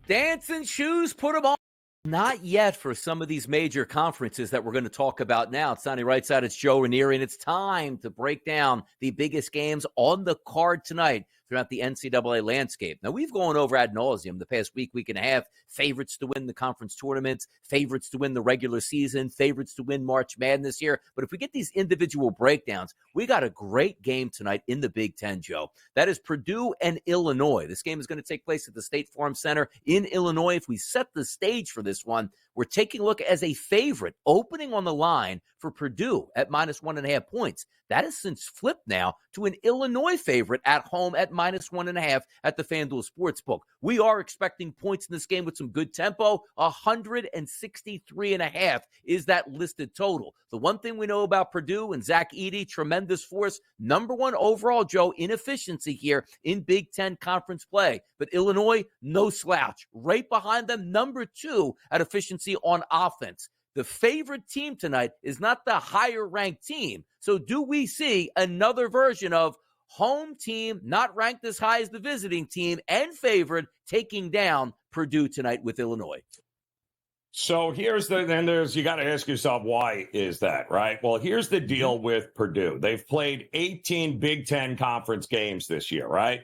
Dancing shoes, put them on. Not yet for some of these major conferences that we're going to talk about now. It's Donnie Rightside, it's Joe Raineri, and it's time to break down the biggest games on the card tonight throughout the NCAA landscape. Now, we've gone over ad nauseum the past week and a half, favorites to win the conference tournaments, favorites to win the regular season, favorites to win March Madness here. But if we get these individual breakdowns, we got a great game tonight in the Big Ten, Joe. That is Purdue and Illinois. This game is going to take place at the State Farm Center in Illinois. If we set the stage for this one, we're taking a look as a favorite opening on the line for Purdue at minus 1.5 points. That has since flipped now to an Illinois favorite at home at minus 1.5 at the FanDuel Sportsbook. We are expecting points in this game with some good tempo. 163.5 is that listed total. The one thing we know about Purdue and Zach Edey, tremendous force, number one overall, Joe, in efficiency here in Big Ten conference play. But Illinois, no slouch. Right behind them, number two at efficiency on offense. The favorite team tonight is not the higher-ranked team. So do we see another version of home team, not ranked as high as the visiting team, and favored taking down Purdue tonight with Illinois? So you got to ask yourself, why is that, right? Well, here's the deal with Purdue. They've played 18 Big Ten conference games this year, right?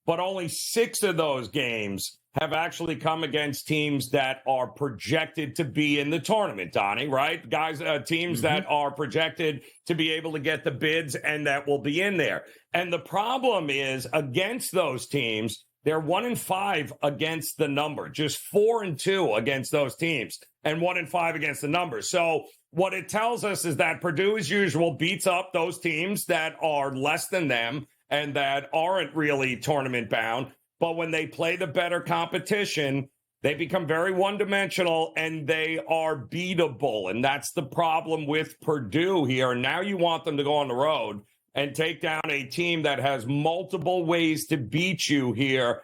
But only 6 of those games have actually come against teams that are projected to be in the tournament, Donnie, right? Guys, teams that are projected to be able to get the bids and that will be in there. And the problem is, against those teams, they're 1-5 against the number, just 4-2 against those teams, and 1-5 against the number. So what it tells us is that Purdue, as usual, beats up those teams that are less than them and that aren't really tournament bound. But when they play the better competition, they become very one-dimensional and they are beatable. And that's the problem with Purdue here. And now you want them to go on the road and take down a team that has multiple ways to beat you here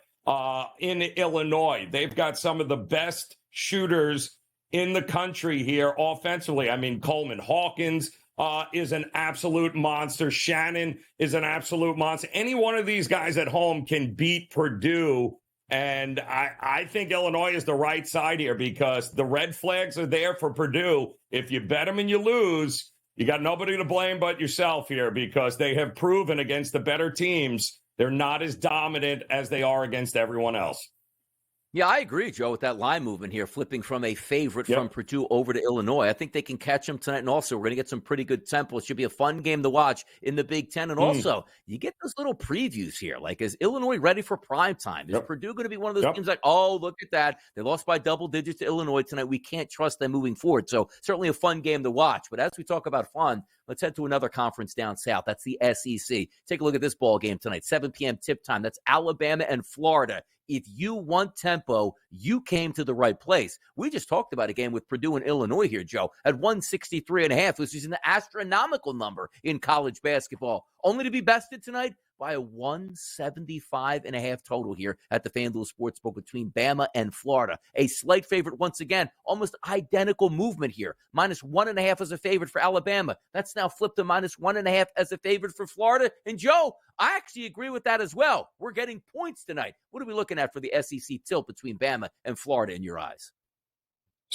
in Illinois. They've got some of the best shooters in the country here offensively. I mean, Coleman Hawkins is an absolute monster. Shannon is an absolute monster. Any one of these guys at home can beat Purdue. And I think Illinois is the right side here because the red flags are there for Purdue. If you bet them and you lose, you got nobody to blame but yourself here because they have proven against the better teams, they're not as dominant as they are against everyone else. Yeah, I agree, Joe, with that line movement here, flipping from a favorite from Purdue over to Illinois. I think they can catch them tonight, and also we're going to get some pretty good tempo. It should be a fun game to watch in the Big Ten. And also, you get those little previews here. Like, is Illinois ready for prime time? Is Purdue going to be one of those teams like, oh, look at that. They lost by double digits to Illinois tonight. We can't trust them moving forward. So certainly a fun game to watch. But as we talk about fun, let's head to another conference down south. That's the SEC. Take a look at this ball game tonight, 7 p.m. tip time. That's Alabama and Florida. If you want tempo, you came to the right place. We just talked about a game with Purdue and Illinois here, Joe, at 163.5, which is an astronomical number in college basketball, only to be bested tonight by a 175.5 total here at the FanDuel Sportsbook between Bama and Florida. A slight favorite once again, almost identical movement here. Minus 1.5 as a favorite for Alabama. That's now flipped to minus 1.5 as a favorite for Florida. And Joe, I actually agree with that as well. We're getting points tonight. What are we looking at for the SEC tilt between Bama and Florida in your eyes?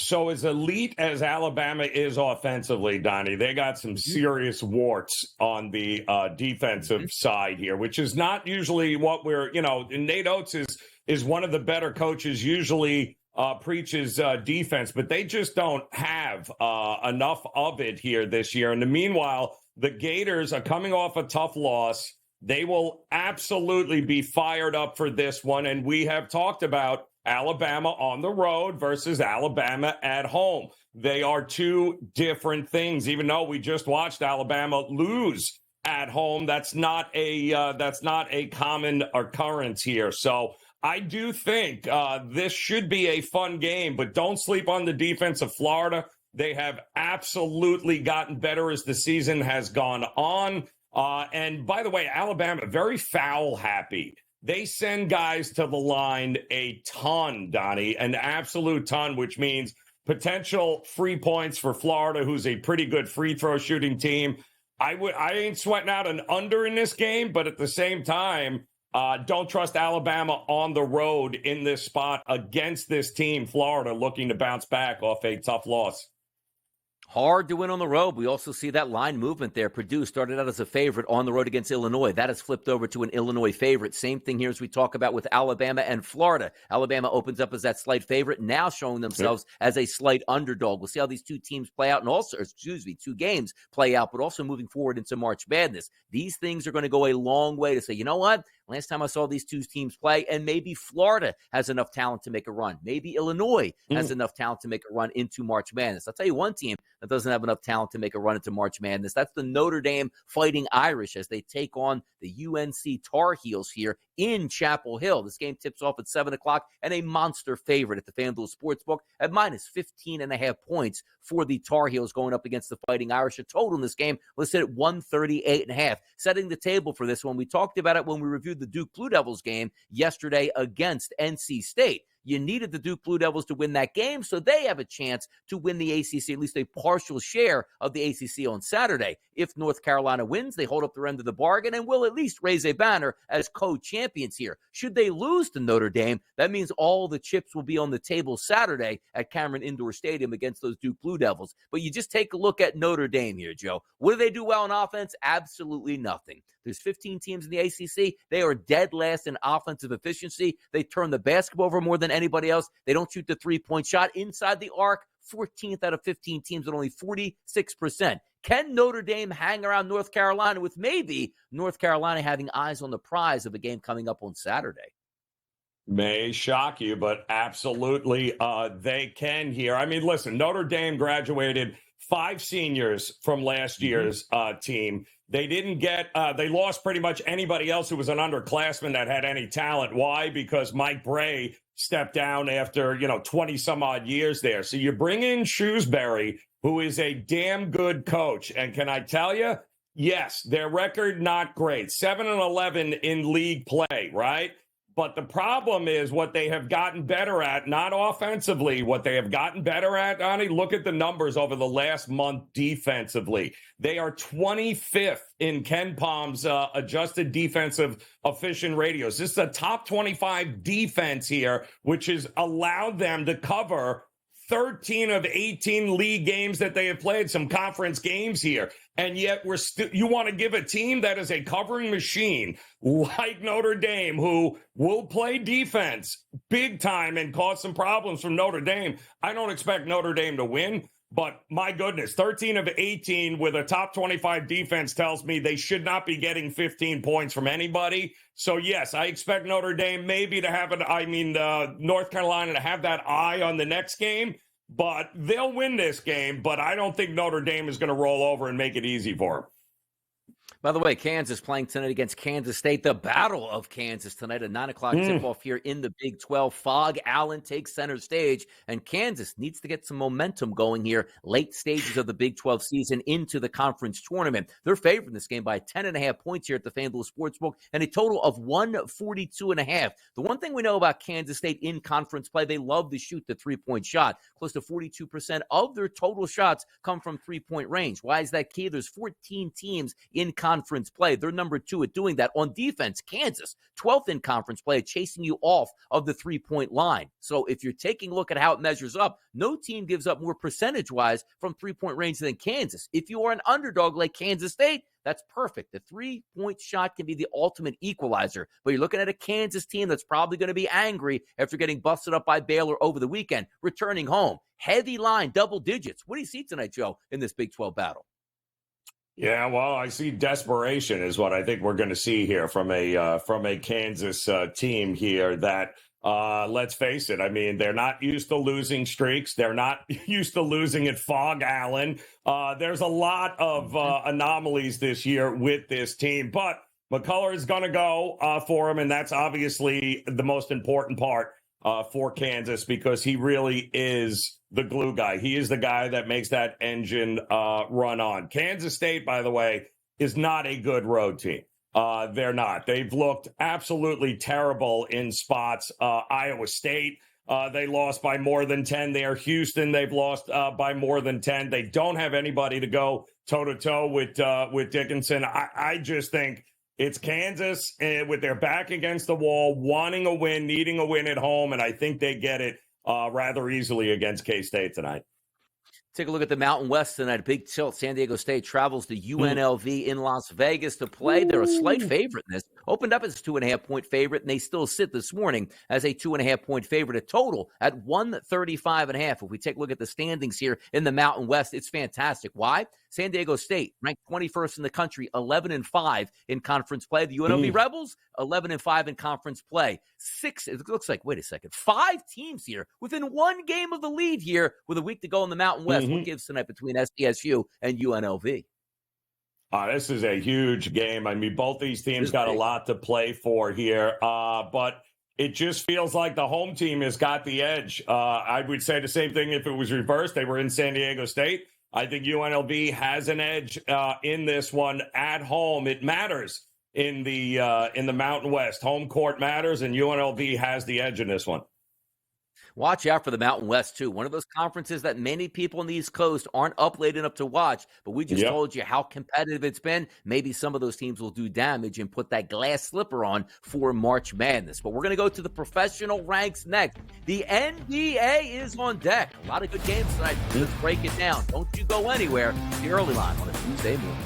So as elite as Alabama is offensively, Donnie, they got some serious warts on the defensive side here, which is not usually what we're, Nate Oates is one of the better coaches, usually preaches defense, but they just don't have enough of it here this year. And meanwhile, the Gators are coming off a tough loss. They will absolutely be fired up for this one. And we have talked about Alabama on the road versus Alabama at home. They are two different things. Even though we just watched Alabama lose at home, that's not a common occurrence here. So I do think this should be a fun game, but don't sleep on the defense of Florida. They have absolutely gotten better as the season has gone on. And by the way, Alabama, very foul happy. They send guys to the line a ton, Donnie, an absolute ton, which means potential free points for Florida, who's a pretty good free throw shooting team. I ain't sweating out an under in this game, but at the same time, Don't trust Alabama on the road in this spot against this team, Florida, looking to bounce back off a tough loss. Hard to win on the road. We also see that line movement there. Purdue started out as a favorite on the road against Illinois. That has flipped over to an Illinois favorite. Same thing here as we talk about with Alabama and Florida. Alabama opens up as that slight favorite, now showing themselves as a slight underdog. We'll see how these two teams play out, and also, two games play out, but also moving forward into March Madness. These things are going to go a long way to say, you know what? Last time I saw these two teams play, and maybe Florida has enough talent to make a run. Maybe Illinois has enough talent to make a run into March Madness. I'll tell you one team that doesn't have enough talent to make a run into March Madness. That's the Notre Dame Fighting Irish as they take on the UNC Tar Heels here in Chapel Hill. This game tips off at 7 o'clock and a monster favorite at the FanDuel Sportsbook at minus 15.5 points for the Tar Heels going up against the Fighting Irish. A total in this game listed at 138.5. Setting the table for this one, we talked about it when we reviewed the Duke Blue Devils game yesterday against NC State. You needed the Duke Blue Devils to win that game, so they have a chance to win the ACC, at least a partial share of the ACC on Saturday. If North Carolina wins, they hold up their end of the bargain and will at least raise a banner as co-champions here. Should they lose to Notre Dame, that means all the chips will be on the table Saturday at Cameron Indoor Stadium against those Duke Blue Devils. But you just take a look at Notre Dame here, Joe. What do they do well on offense? Absolutely nothing. There's 15 teams in the ACC. They are dead last in offensive efficiency. They turn the basketball over more than anybody else. They don't shoot the three-point shot inside the arc. 14th out of 15 teams at only 46%. Can Notre Dame hang around North Carolina with maybe North Carolina having eyes on the prize of a game coming up on Saturday? May shock you, but absolutely they can here. I mean, listen, Notre Dame graduated 5 seniors from last year's team. They didn't get, they lost pretty much anybody else who was an underclassman that had any talent. Why? Because Mike Bray stepped down after, 20 some odd years there. So you bring in Shrewsbury, who is a damn good coach. And can I tell you, yes, their record, not great. 7-11 in league play, right? But the problem is what they have gotten better at, not offensively, what they have gotten better at, Donnie, look at the numbers over the last month defensively. They are 25th in Ken Palm's adjusted defensive efficient ratios. This is a top 25 defense here, which has allowed them to cover 13 of 18 league games that they have played, some conference games here. And yet you want to give a team that is a covering machine like Notre Dame, who will play defense big time and cause some problems from Notre Dame. I don't expect Notre Dame to win, but my goodness, 13 of 18 with a top 25 defense tells me they should not be getting 15 points from anybody. So yes, I expect Notre Dame maybe to have North Carolina to have that eye on the next game. But they'll win this game, but I don't think Notre Dame is going to roll over and make it easy for them. By the way, Kansas playing tonight against Kansas State. The Battle of Kansas tonight at 9 o'clock tip-off here in the Big 12. Fog Allen takes center stage, and Kansas needs to get some momentum going here late stages of the Big 12 season into the conference tournament. They're favored in this game by 10.5 points here at the FanDuel Sportsbook and a total of 142.5. The one thing we know about Kansas State in conference play, they love to shoot the three-point shot. Close to 42% of their total shots come from three-point range. Why is that key? There's 14 teams in conference play. They're number 2 at doing that. On defense, Kansas, 12th in conference play, chasing you off of the three-point line. So if you're taking a look at how it measures up, no team gives up more percentage-wise from three-point range than Kansas. If you are an underdog like Kansas State, that's perfect. The three-point shot can be the ultimate equalizer. But you're looking at a Kansas team that's probably going to be angry after getting busted up by Baylor over the weekend, returning home. Heavy line, double digits. What do you see tonight, Joe, in this Big 12 battle? Yeah, well, I see desperation is what I think we're going to see here from a Kansas team here that, let's face it, I mean, they're not used to losing streaks. They're not used to losing at Fog Allen. There's a lot of anomalies this year with this team, but McCullough is going to go for him, and that's obviously the most important part for Kansas because he really is the glue guy. He is the guy that makes that engine run on. Kansas State, by the way, is not a good road team. They're not. They've looked absolutely terrible in spots. Iowa State, they lost by more than 10 there. Houston, they've lost by more than 10. They don't have anybody to go toe-to-toe with Dickinson. I just think It's Kansas with their back against the wall, wanting a win, needing a win at home, and I think they get it rather easily against K-State tonight. Take a look at the Mountain West tonight. A big tilt. San Diego State travels to UNLV in Las Vegas to play. They're a slight favorite in this. Opened up as a 2.5-point favorite, and they still sit this morning as a 2.5-point favorite. A total at 135.5. If we take a look at the standings here in the Mountain West, it's fantastic. Why? San Diego State ranked 21st in the country, 11-5 in conference play. The UNLV Rebels, 11-5 in conference play. It looks like, wait a second, 5 teams here within one game of the lead here with a week to go in the Mountain West. What gives tonight between SDSU and UNLV? This is a huge game. I mean, both these teams got a lot to play for here, but it just feels like the home team has got the edge. I would say the same thing if it was reversed. They were in San Diego State. I think UNLV has an edge in this one at home. It matters in the Mountain West. Home court matters, and UNLV has the edge in this one. Watch out for the Mountain West, too. One of those conferences that many people on the East Coast aren't up late enough to watch, but we just told you how competitive it's been. Maybe some of those teams will do damage and put that glass slipper on for March Madness. But we're going to go to the professional ranks next. The NBA is on deck. A lot of good games tonight. Let's break it down. Don't you go anywhere. The early line on a Tuesday morning.